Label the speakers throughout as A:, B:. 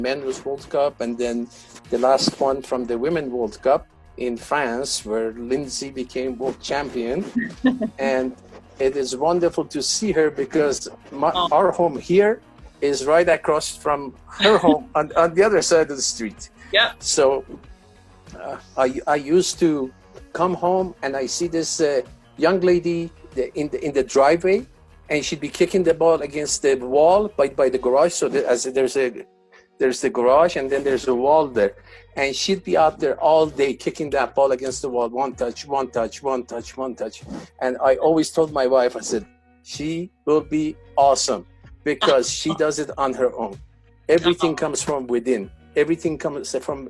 A: Men's World Cup, and then the last one from the Women's World Cup in France, where Lindsey became world champion. And it is wonderful to see her because our home here is right across from her home on the other side of the street.
B: Yeah.
A: So I used to come home and I see this young lady in the driveway, and she'd be kicking the ball against the wall by the garage. So there's the garage, and then there's a wall there, and she'd be out there all day kicking that ball against the wall. One touch, one touch, one touch, one touch. And I always told my wife, I said, she will be awesome because she does it on her own. Everything comes from within. Everything comes from,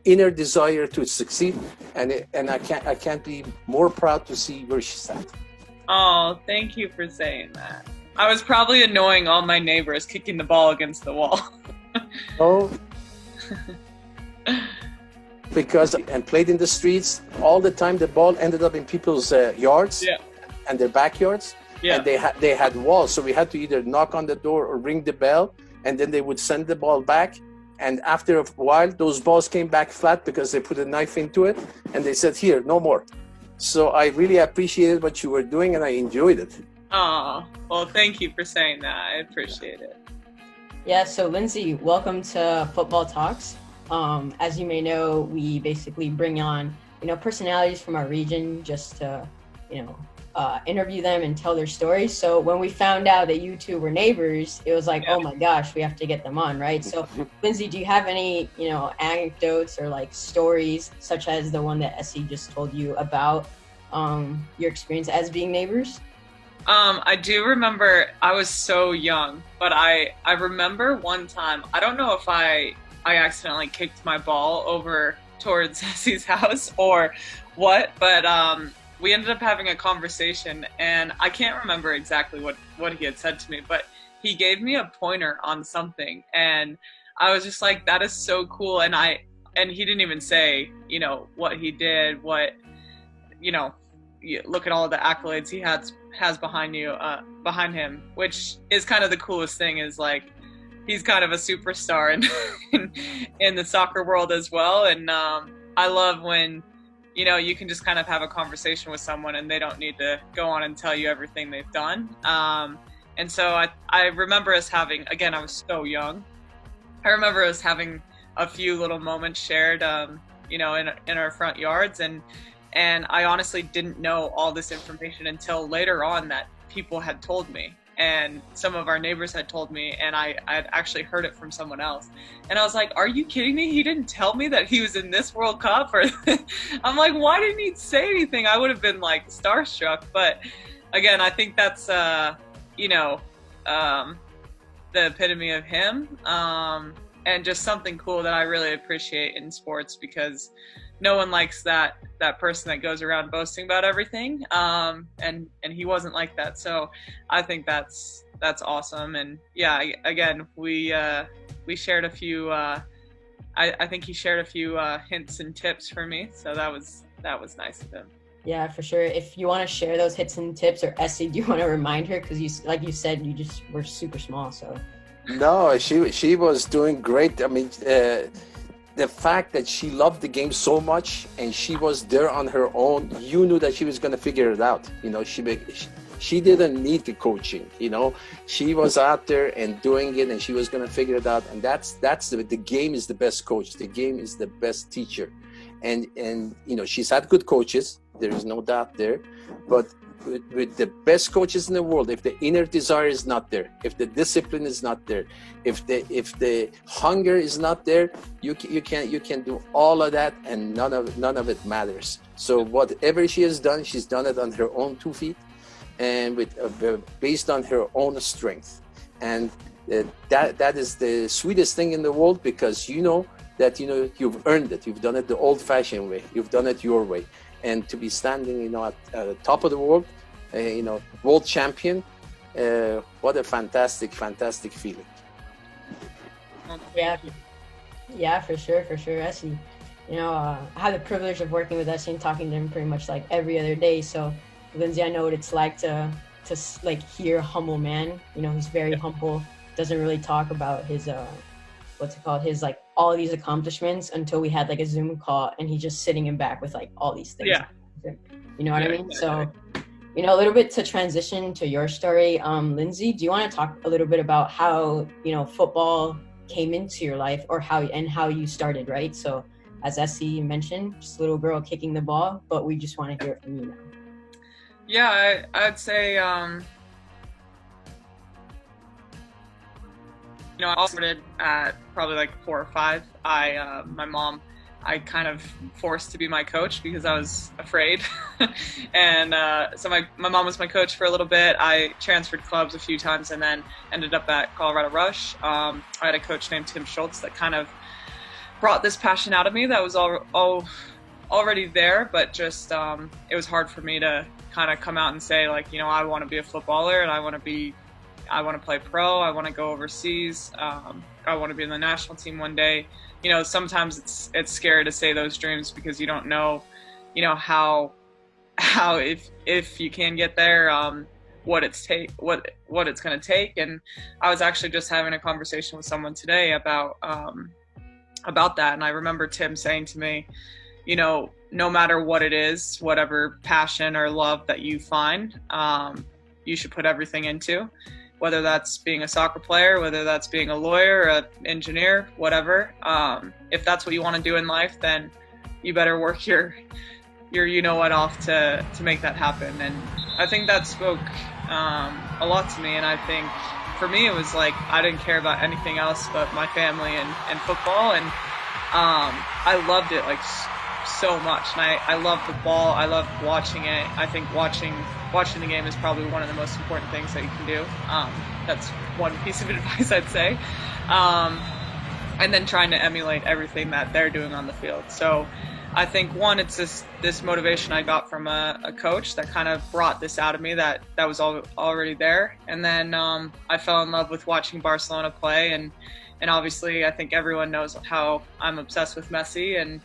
A: inner desire to succeed. And I can't be more proud to see where she's at.
B: Oh, thank you for saying that. I was probably annoying all my neighbors kicking the ball against the wall.
A: Oh, because and played in the streets all the time. The ball ended up in people's yards and their backyards, and they had walls. So we had to either knock on the door or ring the bell, and then they would send the ball back. And after a while, those balls came back flat because they put a knife into it, and they said, "Here, no more." So I really appreciated what you were doing, and I enjoyed it.
B: Oh, well, thank you for saying that. I appreciate it.
C: Yeah, so Lindsey, welcome to Football Talks. As you may know, we basically bring on, personalities from our region just to, interview them and tell their stories. So when we found out that you two were neighbors, it was like, oh my gosh, we have to get them on, right? So Lindsey, do you have any, anecdotes or like stories such as the one that Esse just told you about your experience as being neighbors?
B: I do remember I was so young, but I remember one time, I don't know if I accidentally kicked my ball over towards Esse's house or what, but we ended up having a conversation, and I can't remember exactly what he had said to me, but he gave me a pointer on something, and I was just like, that is so cool. And he didn't even say, what he did, look at all the accolades he has behind him, which is kind of the coolest thing, is like, he's kind of a superstar in the soccer world as well. And I love when, you can just kind of have a conversation with someone and they don't need to go on and tell you everything they've done. And so I remember us having, again, I was so young. I remember us having a few little moments shared, in our front yards. And I honestly didn't know all this information until later on that people had told me, and some of our neighbors had told me, and I had actually heard it from someone else. And I was like, are you kidding me? He didn't tell me that he was in this World Cup? Or I'm like, why didn't he say anything? I would have been like starstruck. But again, I think that's, the epitome of him, and just something cool that I really appreciate in sports, because no one likes that person that goes around boasting about everything, and he wasn't like that. So I think that's awesome. And again, we shared a few. I think he shared a few hints and tips for me. So that was nice of him.
C: Yeah, for sure. If you want to share those hints and tips, or Esse, do you want to remind her, because like you said, you just were super small. So
A: no, she was doing great. I mean. The fact that she loved the game so much and she was there on her own, you knew that she was going to figure it out. She didn't need the coaching. She was out there and doing it, and she was going to figure it out. And that's the game is the best coach. The game is the best teacher. And she's had good coaches. There is no doubt there. But with the best coaches in the world, if the inner desire is not there, if the discipline is not there, if the hunger is not there, you can do all of that, and none of it matters. So whatever she has done, she's done it on her own 2 feet, and based on her own strength. And that is the sweetest thing in the world, because that you've earned it. You've done it the old-fashioned way. You've done it your way. And to be standing, at the top of the world, world champion, what a fantastic feeling.
C: Yeah, for sure, Esse. I have the privilege of working with Esse and talking to him pretty much like every other day. So, Lindsey, I know what it's like to like hear a humble man. He's very humble, doesn't really talk about his what's it called, his like all these accomplishments until we had like a Zoom call and he's just sitting in back with like all these things.
B: Yeah.
C: You know what I mean?
B: Exactly.
C: So, you know, a little bit to transition to your story, Lindsey, do you want to talk a little bit about how, you know, football came into your life, or how you started, right? So as Esse mentioned, just a little girl kicking the ball, but we just want to hear it from you now.
B: Yeah, I'd say, you know, I started at probably like 4 or 5. My mom, I kind of forced to be my coach because I was afraid. And so my mom was my coach for a little bit. I transferred clubs a few times and then ended up at Colorado Rush. I had a coach named Tim Schultz that kind of brought this passion out of me that was already there, but just it was hard for me to kind of come out and say, like, you know, I want to be a footballer and I want to play pro. I want to go overseas. I want to be in the national team one day. You know, sometimes it's scary to say those dreams because you don't know, you know, how if you can get there, what it's going to take. And I was actually just having a conversation with someone today about that, and I remember Tim saying to me, you know, no matter what it is, whatever passion or love that you find, you should put everything into. Whether that's being a soccer player, whether that's being a lawyer, an engineer, whatever. If that's what you want to do in life, then you better work your you know what off to make that happen. And I think that spoke a lot to me. And I think for me, it was like I didn't care about anything else but my family and football. And I loved it like so much. And I love the ball. I love watching it. I think watching the game is probably one of the most important things that you can do. That's one piece of advice I'd say. And then trying to emulate everything that they're doing on the field. So I think one, it's this motivation I got from a coach that kind of brought this out of me that was already there. And then I fell in love with watching Barcelona play. And obviously I think everyone knows how I'm obsessed with Messi.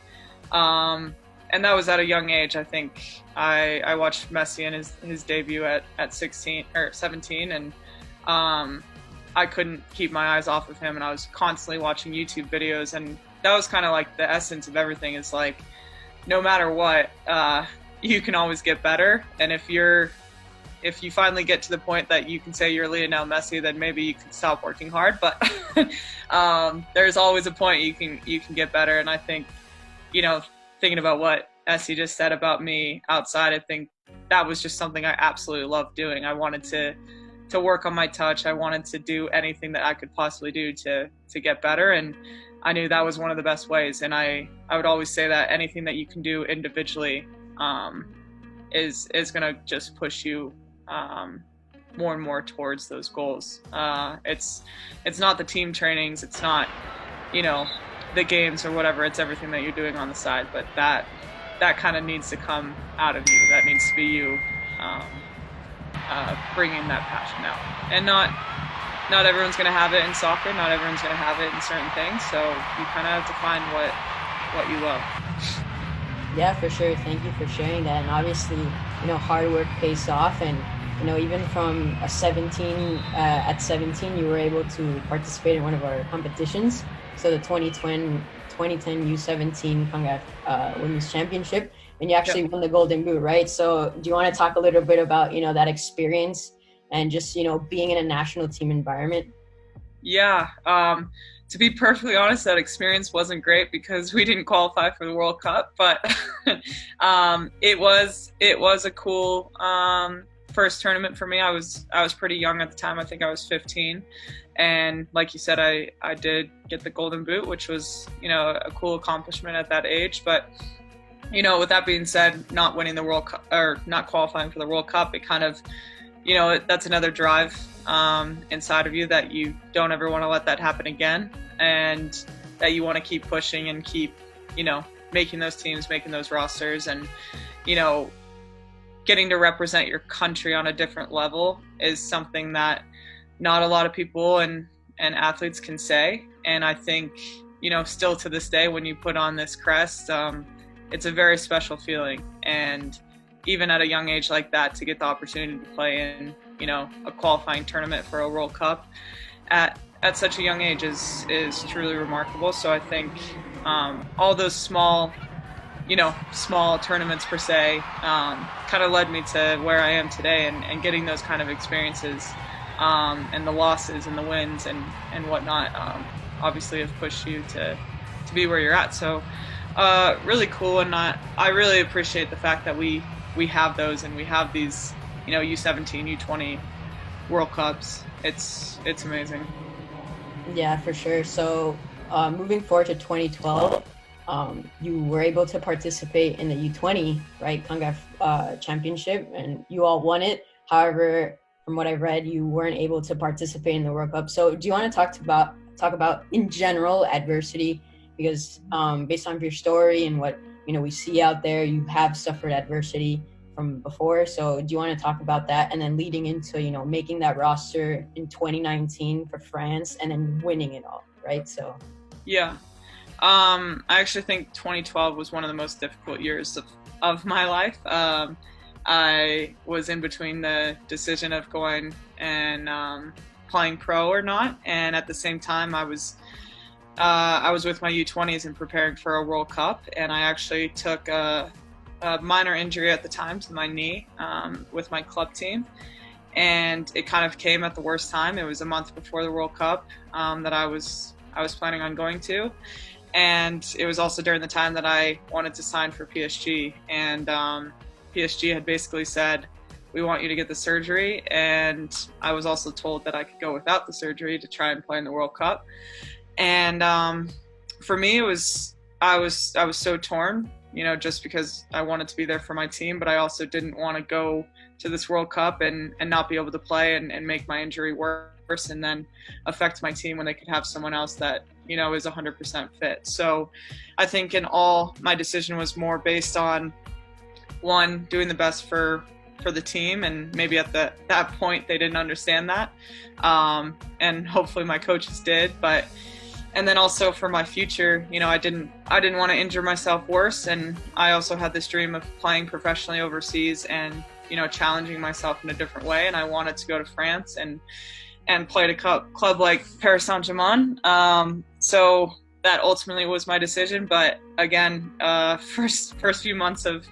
B: And that was at a young age. I think I watched Messi in his debut at 16 or 17, and I couldn't keep my eyes off of him, and I was constantly watching YouTube videos, and that was kind of like the essence of everything. Is like, no matter what, you can always get better, and if you finally get to the point that you can say you're Lionel Messi, then maybe you can stop working hard. But there's always a point you can get better, and I think, you know, thinking about what Esse just said about me outside, I think that was just something I absolutely loved doing. I wanted to work on my touch. I wanted to do anything that I could possibly do to get better, and I knew that was one of the best ways. And I would always say that anything that you can do individually is going to just push you more and more towards those goals. It's not the team trainings, it's not, you know, the games or whatever, it's everything that you're doing on the side, but that kind of needs to come out of you. That needs to be you bringing that passion out. And not everyone's going to have it in soccer, not everyone's going to have it in certain things, so you kind of have to find what you love.
C: Yeah, for sure. Thank you for sharing that. And obviously, you know, hard work pays off. And, you know, even from at 17, you were able to participate in one of our competitions. So the 2010 U17 CONCACAF Women's Championship, and you actually won the Golden Boot, right? So do you want to talk a little bit about, you know, that experience and just, you know, being in a national team environment?
B: Yeah. To be perfectly honest, that experience wasn't great because we didn't qualify for the World Cup, but it was a cool first tournament for me. I was pretty young at the time. I think I was 15. And like you said, I did get the Golden Boot, which was, you know, a cool accomplishment at that age. But, you know, with that being said, not winning the World Cup or not qualifying for the World Cup, it kind of, you know, that's another drive inside of you that you don't ever want to let that happen again, and that you want to keep pushing and keep, you know, making those teams, making those rosters, and, you know, getting to represent your country on a different level is something that not a lot of people and athletes can say. And I think, you know, still to this day, when you put on this crest, it's a very special feeling. And even at a young age like that, to get the opportunity to play in, you know, a qualifying tournament for a World Cup at at such a young age is truly remarkable. So I think all those small tournaments per se kind of led me to where I am today, and getting those kind of experiences and the losses and the wins and whatnot obviously have pushed you to be where you're at. So really cool, and I really appreciate the fact that we have those, and we have these U17, U20 World Cups. It's amazing.
C: Yeah, for sure. So moving forward to 2012, you were able to participate in the U20, right, CONCACAF championship, and you all won it. However, from what I've read, you weren't able to participate in the World Cup. So do you want to talk about in general adversity? Because based on your story and what we see out there, you have suffered adversity from before. So do you want to talk about that, and then leading into making that roster in 2019 for France and then winning it all, right? So
B: yeah, I actually think 2012 was one of the most difficult years of my life. I was in between the decision of going and playing pro or not, and at the same time I was with my U20s and preparing for a World Cup, and I actually took a minor injury at the time to my knee with my club team, and it kind of came at the worst time. It was a month before the World Cup that I was planning on going to, and it was also during the time that I wanted to sign for PSG, and PSG had basically said, we want you to get the surgery, and I was also told that I could go without the surgery to try and play in the World Cup. And for me, I was so torn, just because I wanted to be there for my team, but I also didn't want to go to this World Cup and not be able to play and make my injury worse and then affect my team when they could have someone else that is 100% fit. So I think in all, my decision was more based on, one, doing the best for the team, and maybe at that point they didn't understand that, and hopefully my coaches did, and then also for my future, I didn't want to injure myself worse, and I also had this dream of playing professionally overseas and challenging myself in a different way, and I wanted to go to France and play at a club like Paris Saint-Germain. So that ultimately was my decision, but again, first few months of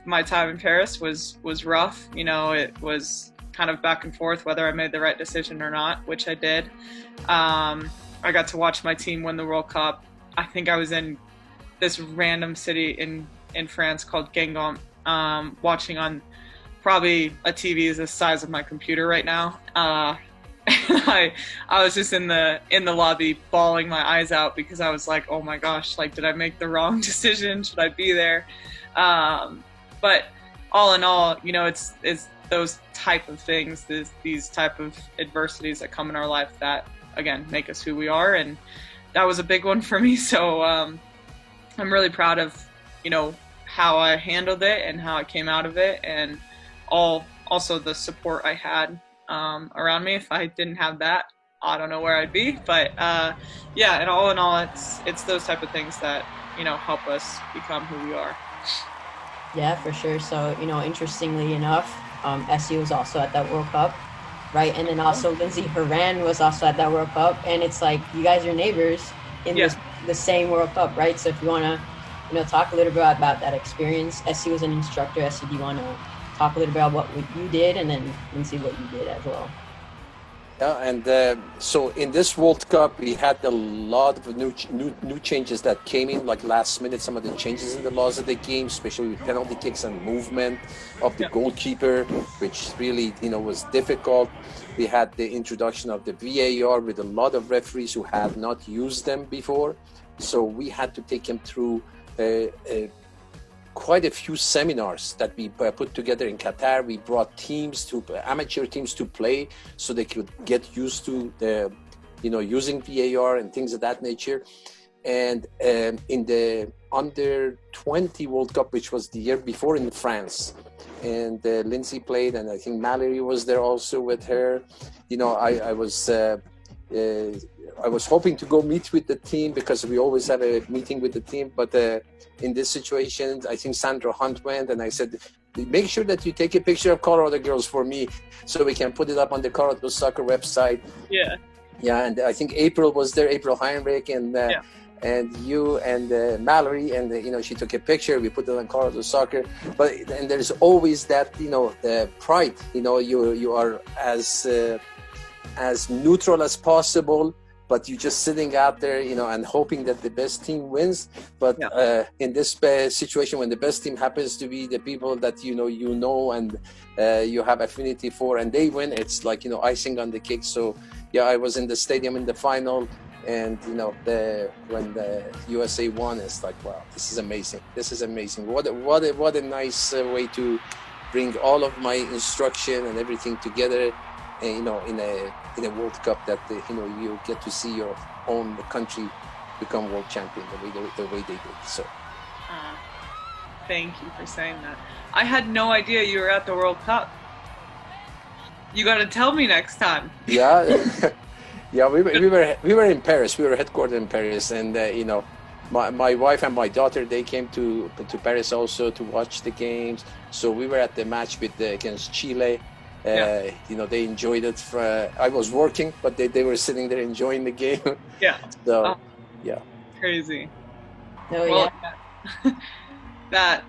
B: my time in Paris was rough. It was kind of back and forth whether I made the right decision or not, which I did. I got to watch my team win the World Cup. I think I was in this random city in France called Guingamp, watching on probably a TV the size of my computer right now. I was just in the lobby bawling my eyes out because I was like, oh my gosh, did I make the wrong decision? Should I be there? But all in all, it's those type of things, these type of adversities that come in our life that, again, make us who we are, and that was a big one for me. So I'm really proud of how I handled it and how I came out of it, and also the support I had around me. If I didn't have that, I don't know where I'd be. But yeah, and all in all, it's those type of things that help us become who we are.
C: Yeah, for sure. So interestingly enough, Esse was also at that World Cup, right? And then also Lindsey Horan was also at that World Cup, and it's like you guys are neighbors in the same World Cup, right? So if you want to talk a little bit about that experience. Esse was an instructor. Esse, do you want to talk a little bit about what you did, and then Lindsey what you did as well?
A: Yeah, and so in this World Cup, we had a lot of new changes that came in, like last minute. Some of the changes in the laws of the game, especially with penalty kicks and movement of the goalkeeper, which really was difficult. We had the introduction of the VAR with a lot of referees who had not used them before, so we had to take them through quite a few seminars that we put together in Qatar. We brought amateur teams to play so they could get used to the, using VAR and things of that nature. And in the under 20 World Cup, which was the year before in France, and Lindsey played, and I think Mallory was there also with her. I was hoping to go meet with the team because we always have a meeting with the team, but in this situation, I think Sandra Hunt went, and I said, make sure that you take a picture of Colorado girls for me so we can put it up on the Colorado Soccer website.
B: Yeah.
A: Yeah, and I think April was there, April Heinrich, and you and Mallory, and she took a picture. We put it on Colorado Soccer, and there's always that the pride. You are as neutral as possible, but you're just sitting out there, and hoping that the best team wins. But in this situation, when the best team happens to be the people that and you have affinity for, and they win, it's like icing on the cake. So yeah, I was in the stadium in the final, and when the USA won, it's like, wow, this is amazing. This is amazing. What a nice way to bring all of my instruction and everything together. In a World Cup that you get to see your own country become world champion the way they did. So
B: thank you for saying that. I had no idea you were at the World Cup. You got to tell me next time.
A: Yeah. Yeah, we were in Paris. We were headquartered in Paris, and my wife and my daughter, they came to Paris also to watch the games. So we were at the match against Chile. They enjoyed it. I was working, but they were sitting there enjoying the game.
B: Yeah.
A: So,
B: crazy.
C: Oh,
B: well, that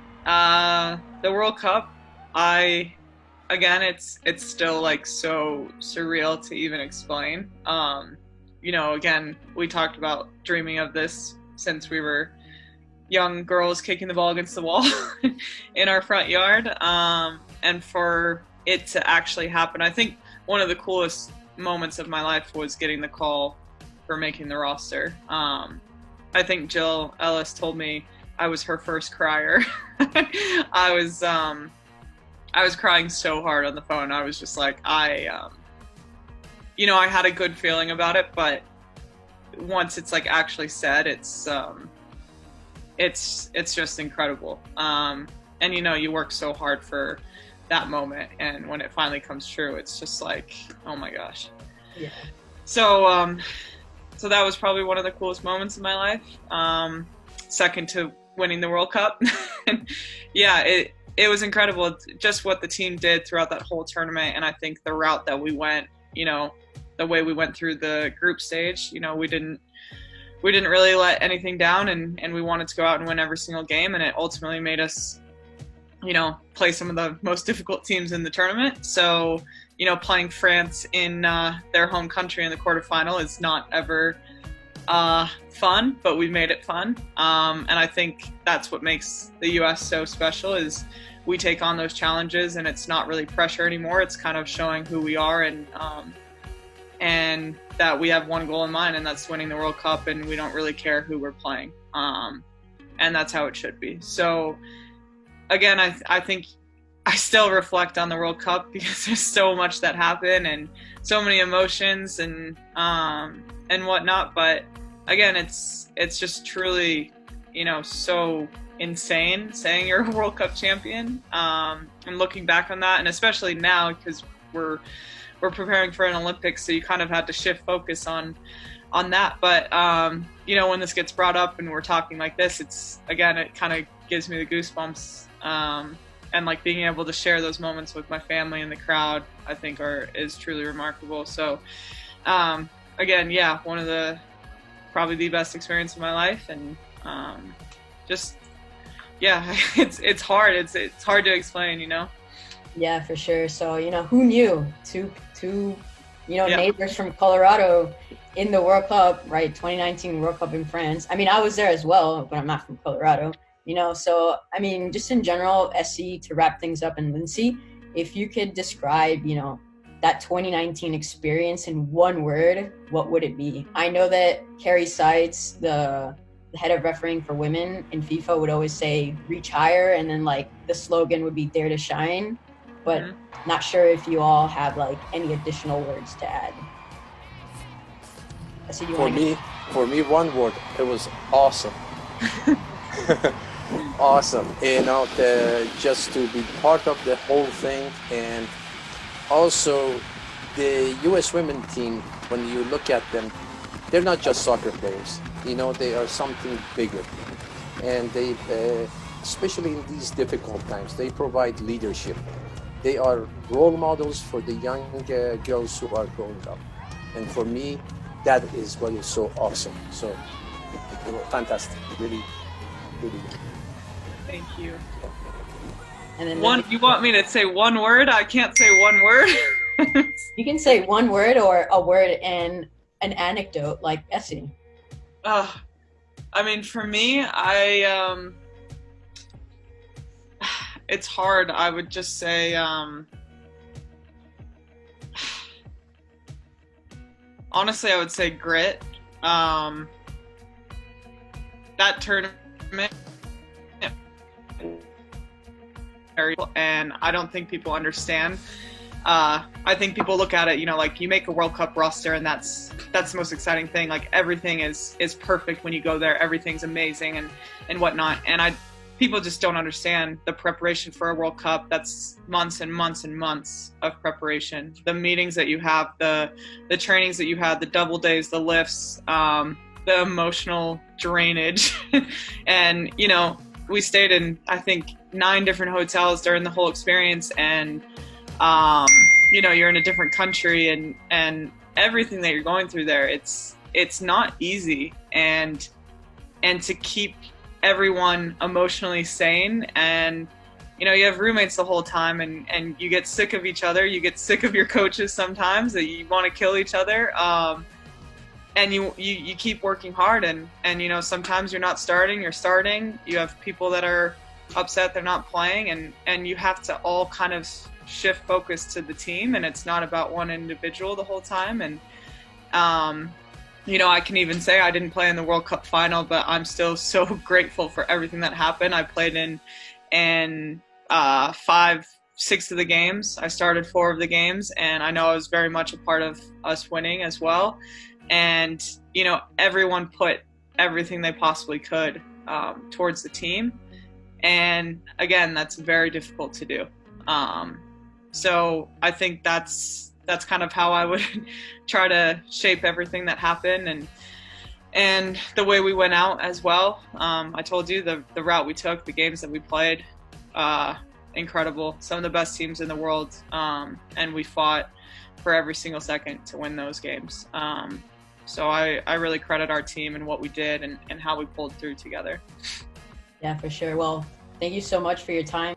B: the World Cup, it's still like so surreal to even explain. Again, we talked about dreaming of this since we were young girls kicking the ball against the wall in our front yard. And for it to actually happen, I think one of the coolest moments of my life was getting the call for making the roster. I think Jill Ellis told me I was her first crier. I was crying so hard on the phone. I was just like, I had a good feeling about it, but once it's like actually said, it's just incredible. And you work so hard for that moment, and when it finally comes true, it's just like, oh my gosh.
C: Yeah.
B: So that was probably one of the coolest moments in my life. Second to winning the World Cup. Yeah, it was incredible just what the team did throughout that whole tournament, and I think the route that we went, the way we went through the group stage, we didn't really let anything down, and we wanted to go out and win every single game, and it ultimately made us play some of the most difficult teams in the tournament. So, playing France in their home country in the quarterfinal is not ever fun, but we made it fun. And I think that's what makes the U.S. so special is we take on those challenges, and it's not really pressure anymore. It's kind of showing who we are, and that we have one goal in mind, and that's winning the World Cup, and we don't really care who we're playing. And that's how it should be. So, again, I think I still reflect on the World Cup because there's so much that happened and so many emotions and whatnot. But again, it's just truly, so insane saying you're a World Cup champion. And looking back on that, and especially now because we're preparing for an Olympics, so you kind of had to shift focus on that. But when this gets brought up and we're talking like this, it kind of gives me the goosebumps. And like being able to share those moments with my family and the crowd, I think is truly remarkable. So, again, one of probably the best experience of my life, and it's hard. It's hard to explain,
C: Yeah, for sure. So, who knew? Two neighbors from Colorado in the World Cup, right? 2019 World Cup in France. I mean, I was there as well, but I'm not from Colorado. So, I mean, just in general, Esse, to wrap things up, and Lindsey, if you could describe, that 2019 experience in one word, what would it be? I know that Carrie Seitz, the head of refereeing for women in FIFA, would always say, reach higher, and then, the slogan would be dare to shine, but not sure if you all have, any additional words to add. Esse,
A: For me, one word, it was awesome. Awesome, just to be part of the whole thing. And also the US women team, when you look at them, they're not just soccer players, they are something bigger, and they especially in these difficult times, they provide leadership. They are role models for the young girls who are growing up, and for me, that is what is so awesome. So fantastic, really, really good.
B: Thank you.
C: And then
B: You want me to say one word? I can't say one word.
C: you can say one word or a word and an anecdote, like Esse.
B: I mean, for me, it's hard. I would just say, honestly, I would say grit. That tournament, and I don't think people understand. I think people look at it, like you make a World Cup roster, and that's the most exciting thing. Like everything is perfect when you go there. Everything's amazing and whatnot. And people just don't understand the preparation for a World Cup. That's months and months and months of preparation. The meetings that you have, the trainings that you had, the double days, the lifts, the emotional drainage. And, we stayed in, I think, 9 different hotels during the whole experience. And, you're in a different country and everything that you're going through there, it's not easy. And to keep everyone emotionally sane, and you have roommates the whole time, and you get sick of each other, you get sick of your coaches sometimes, that you want to kill each other, and you keep working hard, and sometimes you're not starting, you're starting, you have people that are upset they're not playing, and you have to all kind of shift focus to the team, and it's not about one individual the whole time. And I can even say I didn't play in the World Cup final, but I'm still so grateful for everything that happened. I played in 6 of the games. I started 4 of the games, and I know I was very much a part of us winning as well. And, everyone put everything they possibly could towards the team. And again, that's very difficult to do. So I think that's kind of how I would try to shape everything that happened, and the way we went out as well. I told you the route we took, the games that we played, incredible. Some of the best teams in the world, and we fought for every single second to win those games. So I really credit our team and what we did and how we pulled through together.
C: Yeah, for sure. Well, thank you so much for your time.